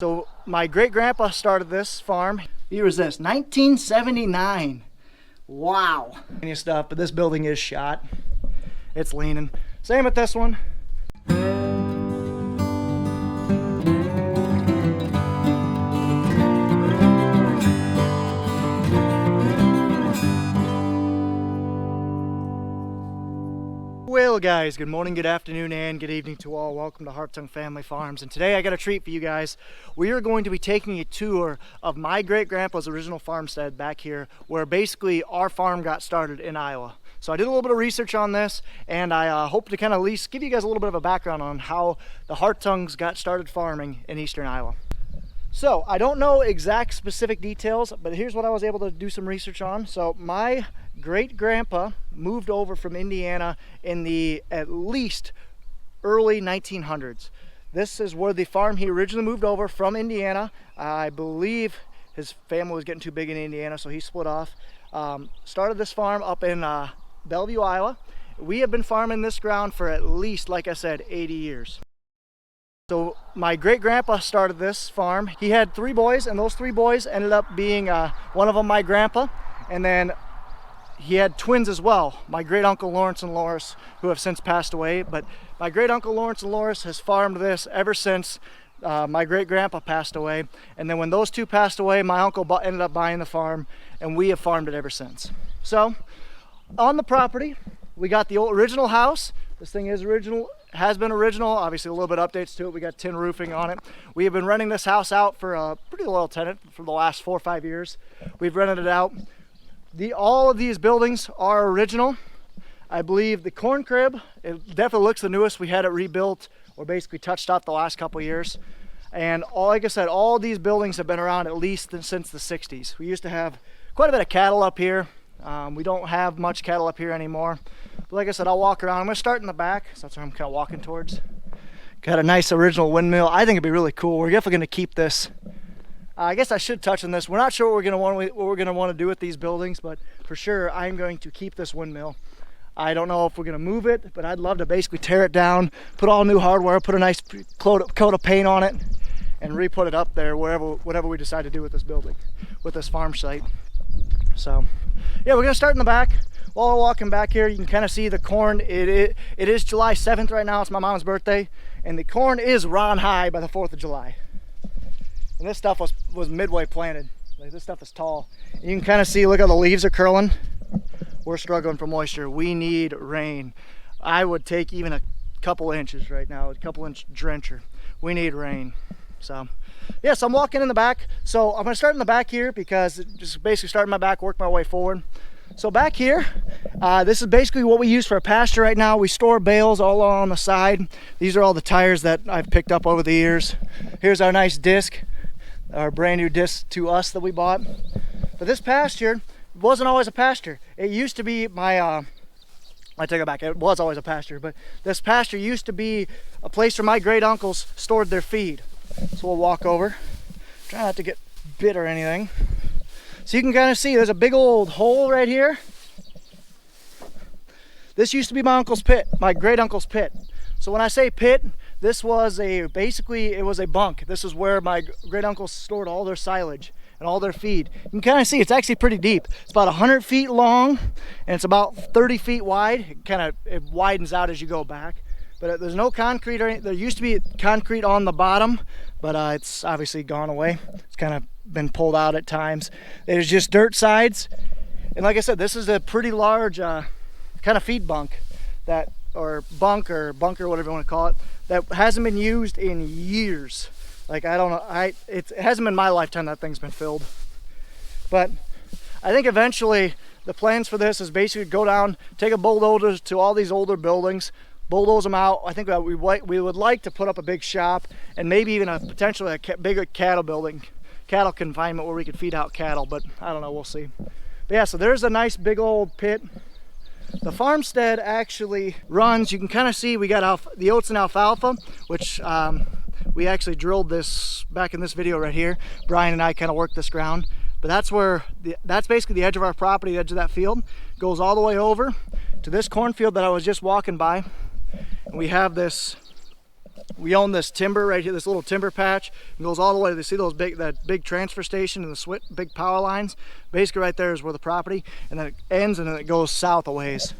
So my great-grandpa started this farm. Year was this, 1979. Wow. Any stuff, but this building is shot. It's leaning. Same with this one. Well guys, good morning, good afternoon, and good evening to all. Welcome to Hartung Family Farms. And today I got a treat for you guys. We are going to be taking a tour of my great-grandpa's original farmstead back here, where basically our farm got started in Iowa. So I did a little bit of research on this, and I hope to kind of at least give you guys a little bit of a background on how the Hartungs got started farming in eastern Iowa. So I don't know exact specific details, but here's what I was able to do some research on. So my great-grandpa moved over from Indiana in the at least early 1900s. This is where the farm he originally moved over from Indiana. I believe his family was getting too big in Indiana, so he split off. Started this farm up in Bellevue, Iowa. We have been farming this ground for at least, like I said, 80 years. So my great-grandpa started this farm. He had 3 boys, and those 3 boys ended up being one of them my grandpa, and then he had twins as well, my great-uncle Lawrence and Loris, who have since passed away. But my great-uncle Lawrence and Loris has farmed this ever since my great-grandpa passed away. And then when those 2 passed away, my uncle ended up buying the farm, and we have farmed it ever since. So on the property, we got the old original house. This thing is original, has been original, obviously a little bit of updates to it. We got tin roofing on it. We have been renting this house out for a pretty loyal tenant for the last 4 or 5 years. We've rented it out. All of these buildings are original. I believe the corn crib, it definitely looks the newest. We had it rebuilt or basically touched up the last couple of years. And like I said, all these buildings have been around at least since the 60s. We used to have quite a bit of cattle up here. We don't have much cattle up here anymore. But like I said, I'll walk around. I'm gonna start in the back, so that's where I'm kind of walking towards. Got a nice original windmill. I think it'd be really cool. We're definitely gonna keep this. I guess I should touch on this. We're not sure what we're gonna want to do with these buildings, but for sure I'm going to keep this windmill. I don't know if we're gonna move it, but I'd love to basically tear it down, put all new hardware, put a nice coat of paint on it, and re-put it up there whatever we decide to do with this building, with this farm site. So yeah, we're gonna start in the back. While we're walking back here, you can kind of see the corn. It is July 7th right now. It's my mom's birthday, and the corn is run high by the 4th of July. And this stuff was midway planted. Like, this stuff is tall. You can kind of see, look how the leaves are curling. We're struggling for moisture. We need rain. I would take even a couple inches right now, a couple inch drencher. We need rain. So yes, I'm walking in the back. So I'm gonna start in the back here because just basically start in my back, work my way forward. So back here, this is basically what we use for a pasture right now. We store bales all along the side. These are all the tires that I've picked up over the years. Here's our nice disc, our brand new disc to us that we bought. But this pasture wasn't always a pasture. It used to be I take it back, it was always a pasture, but this pasture used to be a place where my great uncles stored their feed. So we'll walk over, try not to get bit or anything. So you can kind of see there's a big old hole right here. This used to be my uncle's pit, my great uncle's pit. So when I say pit, this was basically it was a bunk. This is where my great uncles stored all their silage and all their feed. You can kind of see it's actually pretty deep. It's about 100 feet long and it's about 30 feet wide. It widens out as you go back. But there's no concrete or anything. There used to be concrete on the bottom, but it's obviously gone away. It's kind of been pulled out at times. There's just dirt sides. And like I said, this is a pretty large kind of feed bunk or bunker, whatever you want to call it, that hasn't been used in years. Like, I don't know, it hasn't been my lifetime that thing's been filled. But I think eventually the plans for this is basically go down, take a bulldozer to all these older buildings, bulldoze them out. I think that we would like to put up a big shop and maybe even potentially a bigger cattle confinement where we could feed out cattle, but I don't know, we'll see. But yeah, so there's a nice big old pit. The farmstead actually runs, you can kind of see we got the oats and alfalfa, which we actually drilled this back in this video right here. Brian and I kind of worked this ground, but that's basically the edge of our property, the edge of that field. Goes all the way over to this cornfield that I was just walking by. And we have this We own this timber right here, this little timber patch. It goes all the way to, see those that big transfer station and the big power lines? Basically right there is where the property, and then it ends and then it goes south a ways.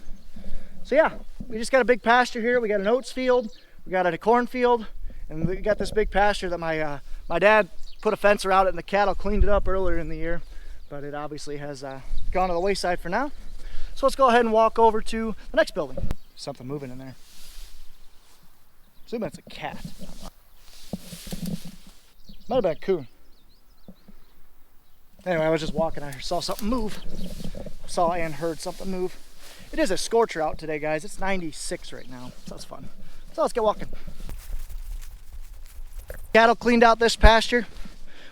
So yeah, we just got a big pasture here. We got an oats field, we got a cornfield, and we got this big pasture that my dad put a fence around it and the cattle cleaned it up earlier in the year, but it obviously has gone to the wayside for now. So let's go ahead and walk over to the next building. Something moving in there. Assume that's a cat. Might have been a coon. Anyway, I was just walking, I saw something move. Saw and heard something move. It is a scorcher out today, guys. It's 96 right now, so that's fun. So let's get walking. Cattle cleaned out this pasture.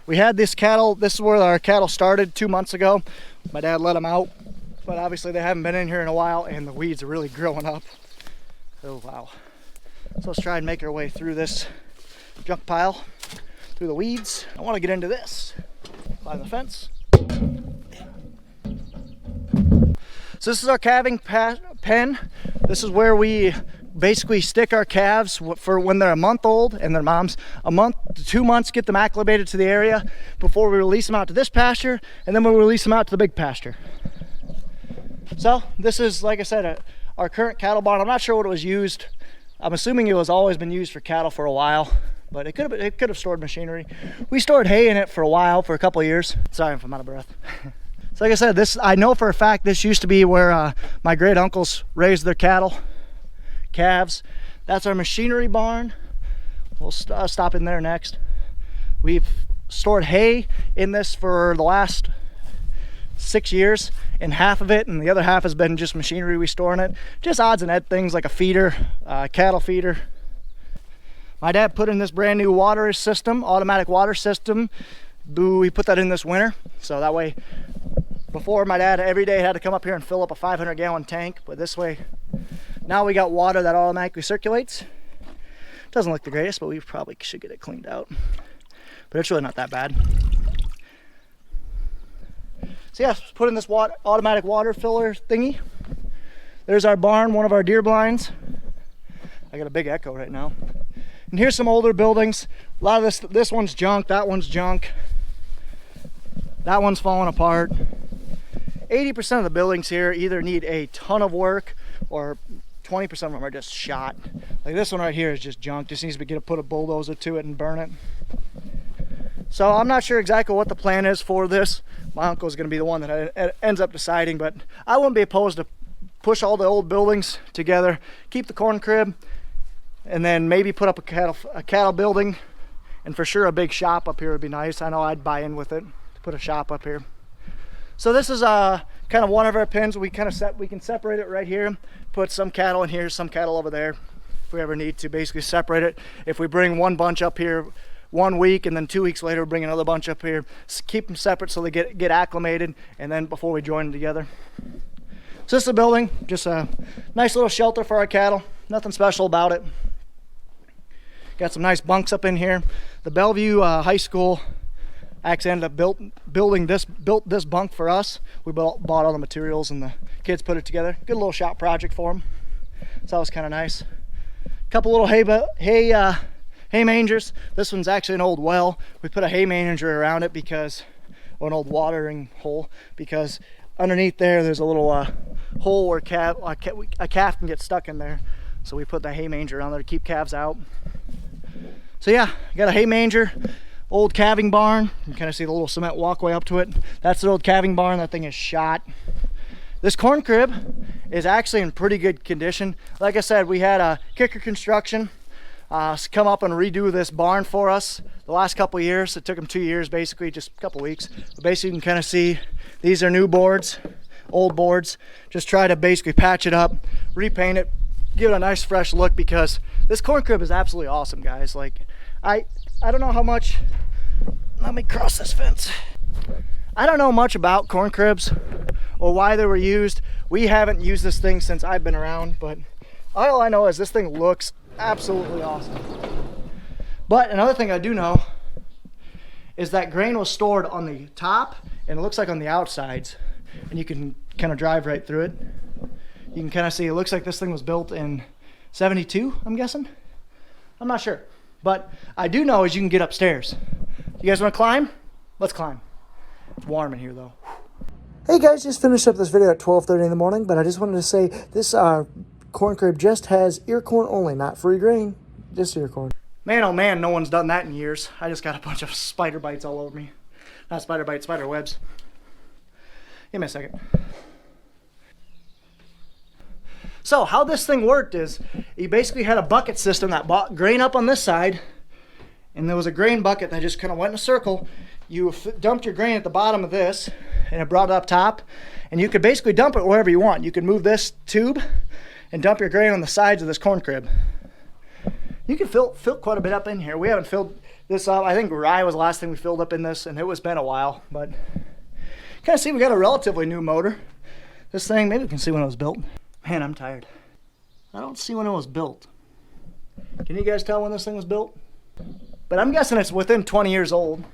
We had this cattle, this is where our cattle started 2 months ago. My dad let them out, but obviously they haven't been in here in a while and the weeds are really growing up. Oh wow. So let's try and make our way through this junk pile, through the weeds. I want to get into this. Climb the fence. So this is our calving pen. This is where we basically stick our calves for when they're a month old and their moms a month to 2 months, get them acclimated to the area before we release them out to this pasture, and then we'll release them out to the big pasture. So this is, like I said, our current cattle barn. I'm not sure what it was used. I'm assuming it was always been used for cattle for a while, but it could have stored machinery. We stored hay in it for a while, for a couple of years. Sorry if I'm out of breath. So like I said, I know for a fact this used to be where my great uncles raised their cattle, calves. That's our machinery barn. We'll stop in there next. We've stored hay in this for the last 6 years, and half of it and the other half has been just machinery we store in it. Just odds and ends things like a feeder, cattle feeder. My dad put in this brand new water system, automatic water system. We put that in this winter, so that way, before my dad every day had to come up here and fill up a 500-gallon tank, but this way now we got water that automatically circulates. Doesn't look the greatest, but we probably should get it cleaned out, but it's really not that bad. So yeah, put in this automatic water filler thingy. There's our barn, one of our Deere blinds. I got a big echo right now. And here's some older buildings. A lot of this one's junk, that one's junk. That one's falling apart. 80% of the buildings here either need a ton of work or 20% of them are just shot. Like this one right here is just junk. Just needs to put a bulldozer to it and burn it. So I'm not sure exactly what the plan is for this. My uncle is going to be the one that ends up deciding, but I wouldn't be opposed to push all the old buildings together, keep the corn crib, and then maybe put up a cattle building, and for sure a big shop up here would be nice. I know I'd buy in with it to put a shop up here. So this is kind of one of our pens. We can separate it right here, put some cattle in here, some cattle over there, if we ever need to basically separate it. If we bring one bunch up here 1 week and then 2 weeks later bring another bunch up here, keep them separate so they get acclimated, and then before we join them together. So this is a building, just a nice little shelter for our cattle. Nothing special about it. Got some nice bunks up in here. The Bellevue High School actually ended up built this bunk for us. We bought all the materials and the kids put it together. Good little shop project for them. So that was kind of nice. Couple little hay mangers. This one's actually an old well. We put a hay manger around it or an old watering hole, because underneath there's a little hole where a calf can get stuck in there. So we put the hay manger around there to keep calves out. So yeah, got a hay manger, old calving barn. You can kind of see the little cement walkway up to it. That's the old calving barn. That thing is shot. This corn crib is actually in pretty good condition. Like I said, we had a kicker construction come up and redo this barn for us the last couple of years. It took them 2 years, basically, just a couple weeks. But basically, you can kind of see these are new boards, old boards. Just try to basically patch it up, repaint it, give it a nice fresh look, because this corn crib is absolutely awesome, guys. Like, I don't know how much. Let me cross this fence. I don't know much about corn cribs or why they were used. We haven't used this thing since I've been around, but all I know is this thing looks absolutely awesome. But another thing I do know is that grain was stored on the top, and it looks like on the outsides, and you can kind of drive right through it. You can kind of see it looks like this thing was built in 72, I'm guessing. I'm not sure. But I do know is you can get upstairs. You guys want to climb? Let's climb. It's warm in here though. Hey guys, just finished up this video at 12:30 in the morning, but I just wanted to say this corn crib just has ear corn only, not free grain, just ear corn. Man, oh man, no one's done that in years. I just got a bunch of spider bites all over me. Not spider bites, spider webs. Give me a second. So how this thing worked is you basically had a bucket system that brought grain up on this side, and there was a grain bucket that just kind of went in a circle. You dumped your grain at the bottom of this, and it brought it up top, and you could basically dump it wherever you want. You could move this tube and dump your grain on the sides of this corn crib. You can fill quite a bit up in here. We haven't filled this up. I think rye was the last thing we filled up in this, and it was been a while, but kind of see we got a relatively new motor. This thing, maybe we can see when it was built. Man, I'm tired. I don't see when it was built. Can you guys tell when this thing was built? But I'm guessing it's within 20 years old.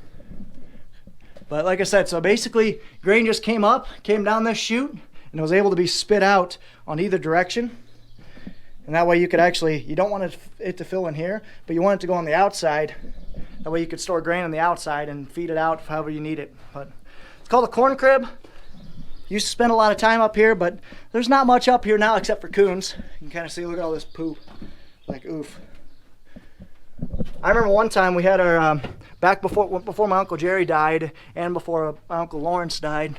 But like I said, so basically grain just came down this chute, and it was able to be spit out on either direction. And that way you could actually, you don't want it to fill in here, but you want it to go on the outside. That way you could store grain on the outside and feed it out however you need it. But it's called a corn crib. Used to spend a lot of time up here, but there's not much up here now except for coons. You can kind of see, look at all this poop. Like, oof. I remember one time we had our, back before my Uncle Jerry died and before my Uncle Lawrence died,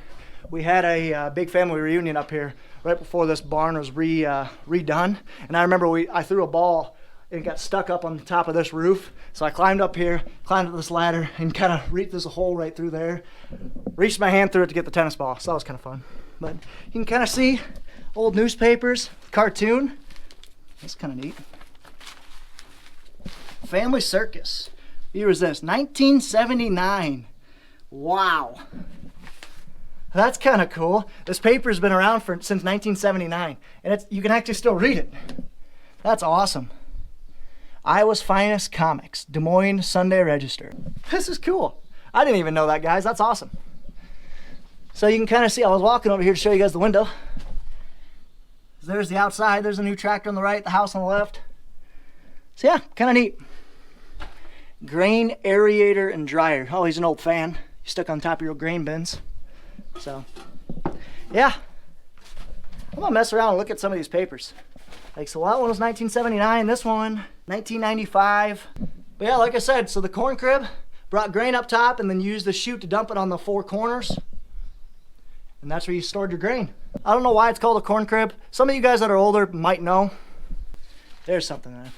we had a big family reunion up here right before this barn was redone. And I remember I threw a ball and it got stuck up on the top of this roof. So I climbed up here, climbed up this ladder, and kind of reached, there's a hole right through there. Reached my hand through it to get the tennis ball. So that was kind of fun. But you can kind of see old newspapers, cartoon. That's kind of neat. Family Circus. Year is this? 1979. Wow. That's kind of cool. This paper's been around since 1979, and you can actually still read it. That's awesome. Iowa's Finest Comics, Des Moines Sunday Register. This is cool. I didn't even know that, guys. That's awesome. So you can kind of see, I was walking over here to show you guys the window. There's the outside. There's a new tractor on the right, the house on the left. So yeah, kind of neat. Grain aerator and dryer. Oh, he's an old fan. You stuck on top of your grain bins. So, yeah. I'm gonna mess around and look at some of these papers. Like, so that one was 1979, this one, 1995. But yeah, like I said, so the corn crib brought grain up top and then used the chute to dump it on the four corners. And that's where you stored your grain. I don't know why it's called a corn crib. Some of you guys that are older might know. There's something there.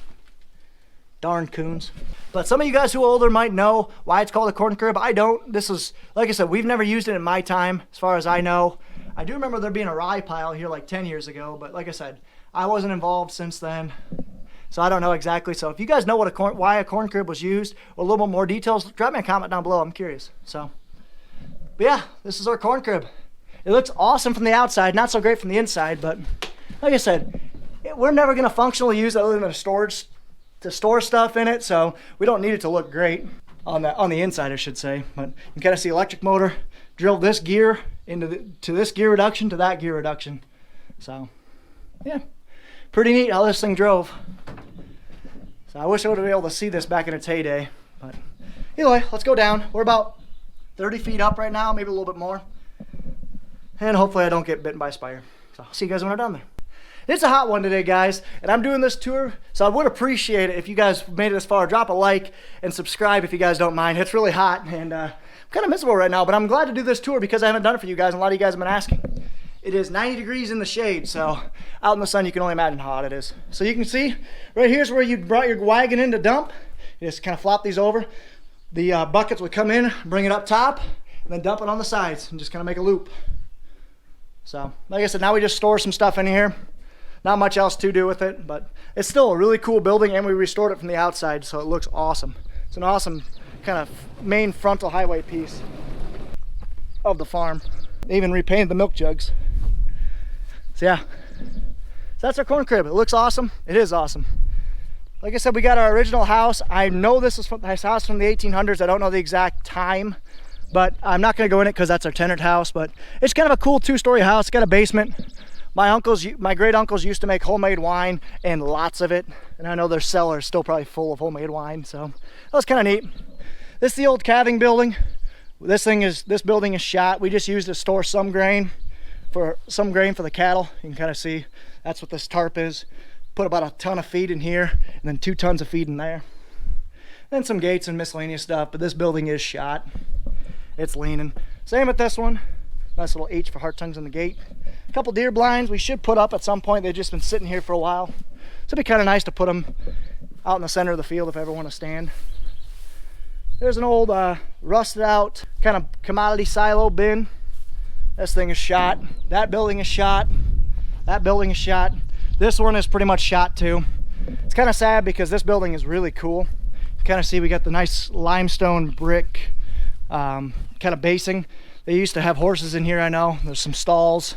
Darn coons. But some of you guys who are older might know why it's called a corn crib. I don't. This is, like I said, we've never used it in my time, as far as I know. I do remember there being a rye pile here like 10 years ago, but like I said, I wasn't involved since then, so I don't know exactly. So if you guys know why a corn crib was used, or a little bit more details, drop me a comment down below. I'm curious. So, but yeah, this is our corn crib. It looks awesome from the outside, not so great from the inside, but like I said, we're never going to functionally use it other than a storage to store stuff in it, so we don't need it to look great on the inside, I should say. But you can kind of see electric motor, drill this gear to this gear reduction to that gear reduction. So yeah, pretty neat how this thing drove. So I wish I would have been able to see this back in its heyday. But anyway, let's go down. We're about 30 feet up right now, maybe a little bit more. And hopefully I don't get bitten by a spider. So I'll see you guys when I'm down there. It's a hot one today, guys, and I'm doing this tour, so I would appreciate it if you guys made it this far. Drop a like and subscribe if you guys don't mind. It's really hot, and I'm kind of miserable right now, but I'm glad to do this tour because I haven't done it for you guys, and a lot of you guys have been asking. It is 90 degrees in the shade, so out in the sun you can only imagine how hot it is. So you can see, right here's where you brought your wagon in to dump. You just kind of flop these over. The buckets would come in, bring it up top, and then dump it on the sides, and just kind of make a loop. So, like I said, now we just store some stuff in here. Not much else to do with it, but it's still a really cool building, and we restored it from the outside, so it looks awesome. It's an awesome kind of main frontal highway piece of the farm. They even repainted the milk jugs. So yeah, so that's our corn crib. It looks awesome. It is awesome. Like I said, we got our original house. I know this is from this house from the 1800s. I don't know the exact time, but I'm not going to go in it because that's our tenant house. But it's kind of a cool two-story house. It's got a basement, My great uncles used to make homemade wine, and lots of it. And I know their cellar is still probably full of homemade wine, so that was kind of neat. This is the old calving building. This building is shot. We just used to store some grain for the cattle. You can kind of see that's what this tarp is. Put about a ton of feed in here, and then 2 tons of feed in there. Then some gates and miscellaneous stuff, but this building is shot. It's leaning. Same with this one. Nice little H for Hartungs in the gate. A couple deer blinds we should put up at some point. They've just been sitting here for a while. So it'd be kind of nice to put them out in the center of the field if I ever want to stand. There's an old rusted out kind of commodity silo bin. This thing is shot. That building is shot. That building is shot. This one is pretty much shot too. It's kind of sad because this building is really cool. You kind of see we got the nice limestone brick kind of basing. They used to have horses in here, I know. There's some stalls.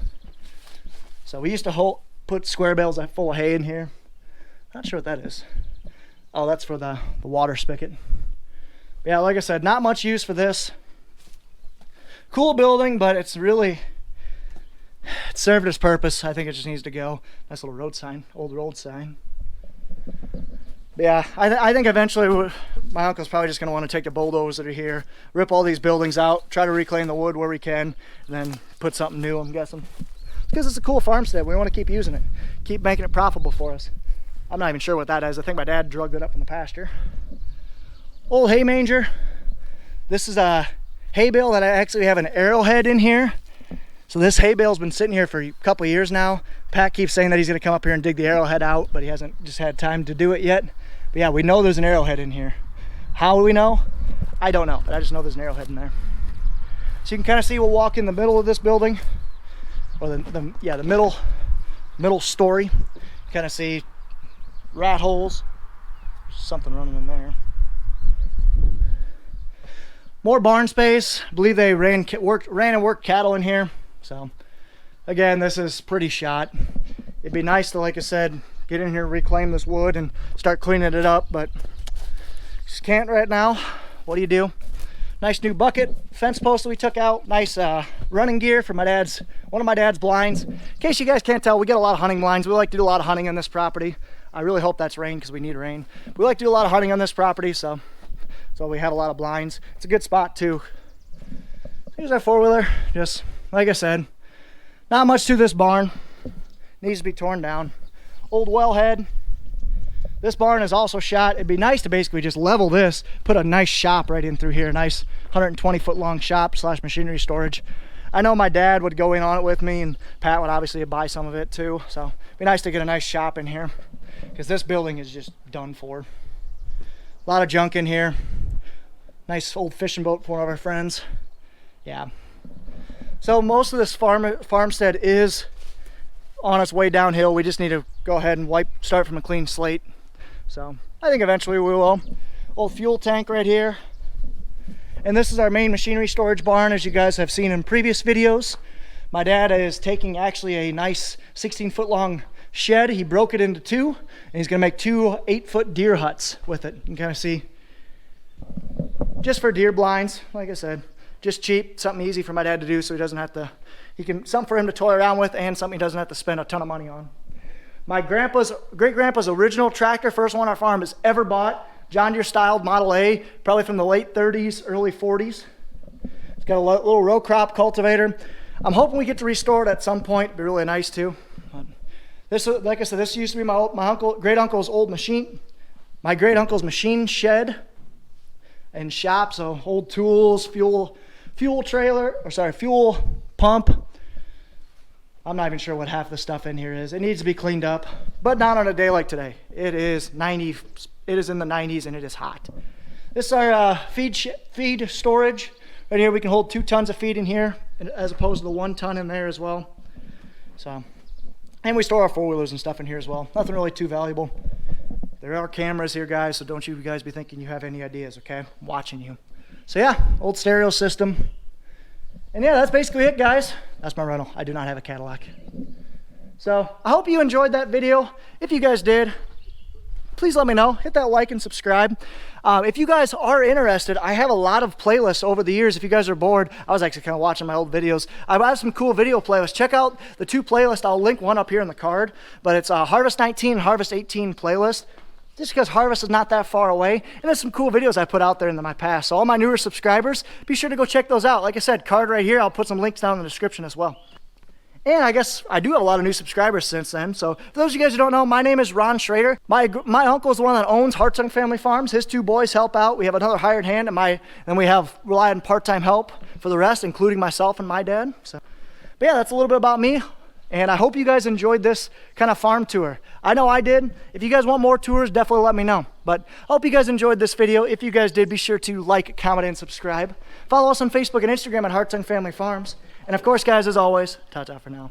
So we used to put square bales full of hay in here. Not sure what that is. Oh, that's for the water spigot. But yeah, like I said, not much use for this. Cool building, but it served its purpose. I think it just needs to go. Nice little road sign, old road sign. But yeah, I think eventually my uncle's probably just going to want to take the bulldozer here, rip all these buildings out, try to reclaim the wood where we can, and then put something new, I'm guessing. Because it's a cool farmstead. We want to keep using it, keep making it profitable for us. I'm not even sure what that is. I think my dad drugged it up from the pasture. Old hay manger. This is a hay bale that I actually have an arrowhead in here. So this hay bale's been sitting here for a couple of years now. Pat keeps saying that he's going to come up here and dig the arrowhead out, but he hasn't just had time to do it yet. But yeah, we know there's an arrowhead in here. How do we know? I don't know, but I just know there's an arrowhead in there. So you can kind of see we'll walk in the middle of this building, or the middle story. Kind of see rat holes. There's something running in there. More barn space. I believe they ran and worked cattle in here. So again, this is pretty shot. It'd be nice to, like I said, get in here, reclaim this wood and start cleaning it up, but just can't right now. What do you do? Nice new bucket, fence post that we took out, nice running gear for one of my dad's blinds. In case you guys can't tell, we get a lot of hunting blinds. We like to do a lot of hunting on this property. I really hope that's rain because we need rain. We like to do a lot of hunting on this property, so we have a lot of blinds. It's a good spot too. Here's our four-wheeler. Just like I said, not much to this barn. Needs to be torn down. Old wellhead. This barn is also shot. It'd be nice to basically just level this, put a nice shop right in through here, a nice 120-foot long shop / machinery storage. I know my dad would go in on it with me, and Pat would obviously buy some of it too. So it'd be nice to get a nice shop in here because this building is just done for. A lot of junk in here. Nice old fishing boat for one of our friends. Yeah. So most of this farmstead is on its way downhill. We just need to go ahead and start from a clean slate. So I think eventually we will. Old fuel tank right here. And this is our main machinery storage barn, as you guys have seen in previous videos. My dad is taking actually a nice 16-foot long shed. He broke it into two, and he's gonna make 2 8-foot deer huts with it. You can kind of see, just for deer blinds, like I said, just cheap, something easy for my dad to do so he doesn't have to, something for him to toy around with and something he doesn't have to spend a ton of money on. My great-grandpa's original tractor, first one our farm has ever bought, John Deere styled Model A, probably from the late 30s, early 40s. It's got a little row crop cultivator. I'm hoping we get to restore it at some point. It'd be really nice too. This, like I said, this used to be my great-uncle's old machine, my great-uncle's machine shed and shop, so old tools, fuel pump. I'm not even sure what half the stuff in here is. It needs to be cleaned up, but not on a day like today. It is in the 90s and it is hot. This is our feed storage. Right here we can hold 2 tons of feed in here as opposed to the 1 ton in there as well. So, and we store our four-wheelers and stuff in here as well. Nothing really too valuable. There are cameras here, guys, so don't you guys be thinking you have any ideas, okay? I'm watching you. So yeah, old stereo system. And yeah, that's basically it, guys. That's my rental. I do not have a Cadillac. So I hope you enjoyed that video. If you guys did, please let me know. Hit that like and subscribe. If you guys are interested, I have a lot of playlists over the years. If you guys are bored, I was actually kind of watching my old videos. I have some cool video playlists. Check out the 2 playlists. I'll link one up here in the card, but it's a Harvest 19 and Harvest 18 playlist. Just because harvest is not that far away, and there's some cool videos I put out there in my past. So all my newer subscribers, be sure to go check those out. Like I said, card right here. I'll put some links down in the description as well. And I guess I do have a lot of new subscribers since then. So for those of you guys who don't know, my name is Ron Schrader. My uncle is the one that owns Hartung Family Farms. His 2 boys help out. We have another hired hand, and we have relied on part-time help for the rest, including myself and my dad. So, but yeah, that's a little bit about me. And I hope you guys enjoyed this kind of farm tour. I know I did. If you guys want more tours, definitely let me know. But I hope you guys enjoyed this video. If you guys did, be sure to like, comment, and subscribe. Follow us on Facebook and Instagram at Hartung Family Farms. And of course, guys, as always, ta-ta for now.